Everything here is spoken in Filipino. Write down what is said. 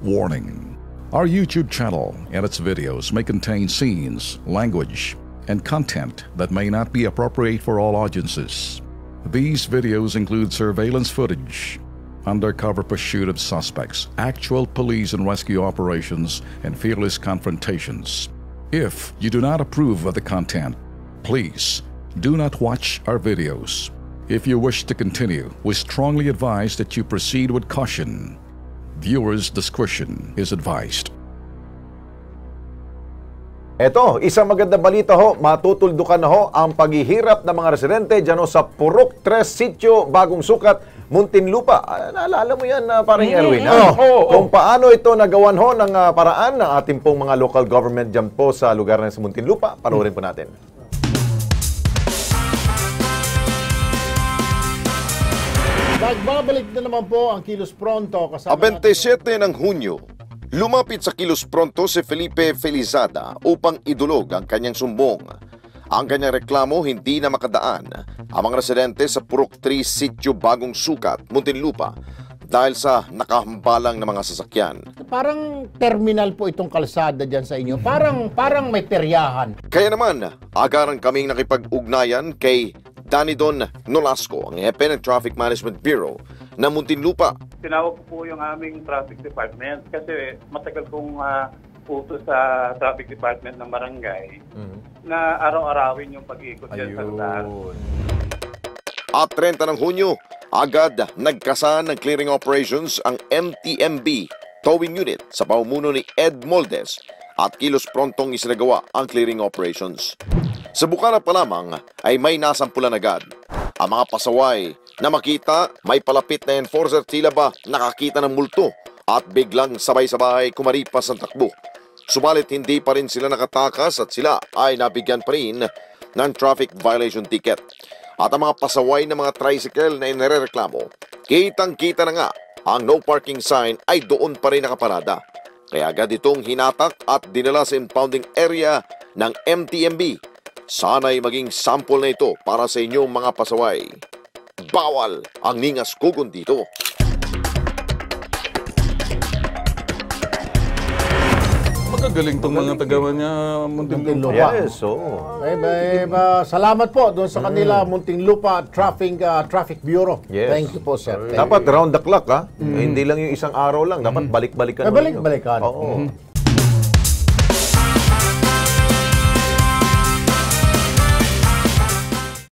Warning: our YouTube channel and its videos may contain scenes, language, and content that may not be appropriate for all audiences. These videos include surveillance footage, undercover pursuit of suspects, actual police and rescue operations, and fearless confrontations. If you do not approve of the content, please do not watch our videos. If you wish to continue, we strongly advise that you proceed with caution. Viewers' discretion is advised. Eto, isang magandang balita ho, matutuldukan na ho ang paghihirap ng mga residente dyan ho sa Purok 3 Sitio, Bagong Sukat, Muntinlupa. Naalala mo yan, parang Erwin, ha? Kung paano ito nagawan ho ng paraan ng ating pong mga local government dyan po sa lugar na sa Muntinlupa. Panoorin po natin. Nagbabalik na naman po ang Kilos Pronto kasama 27 ng Hunyo, lumapit sa Kilos Pronto si Felipe Felizada upang idulog ang kanyang sumbong. Ang kanyang reklamo hindi na makadaan ang mga residente sa Purok 3 Sitio Bagong Sukat, Muntinlupa dahil sa nakahambalang na mga sasakyan. Parang terminal po itong kalsada dyan sa inyo. Parang may peryahan. Kaya naman, agaran kaming nakipag-ugnayan kay Danidon Nolasco, ang hepe ng Traffic Management Bureau ng Muntinlupa. Tinawag po yung aming traffic department kasi matagal kong utos sa traffic department ng barangay na araw-arawin yung pag-ikot dyan sa lugar. At 30 ng Hunyo, agad nagkasan ng clearing operations ang MTMB towing unit sa pamumuno ni Ed Moldes at Kilos Prontong isinagawa ang clearing operations. Sa bukana pa lamang ay may nasampulan agad. Ang mga pasaway na makita may palapit na enforcer tila ba nakakita ng multo at biglang sabay-sabay kumaripas ang takbo. Subalit hindi pa rin sila nakatakas at sila ay nabigyan pa rin ng traffic violation ticket. At ang mga pasaway na mga tricycle na inirereklamo, kitang-kita na nga ang no parking sign ay doon pa rin nakaparada. Kaya agad itong hinatak at dinala sa impounding area ng MTMB. Sana'y maging sample na ito para sa inyong mga pasaway. Bawal ang ningas kugon dito. Magagaling tong mga tagawa niya, Muntinlupa. Yes, oo. Salamat po doon sa kanila, Muntinlupa Traffic Bureau. Yes. Thank you po, sir. Dapat round the clock, ha? Hindi lang yung isang araw lang. Dapat balik-balikan. Balik-balikan. Oo.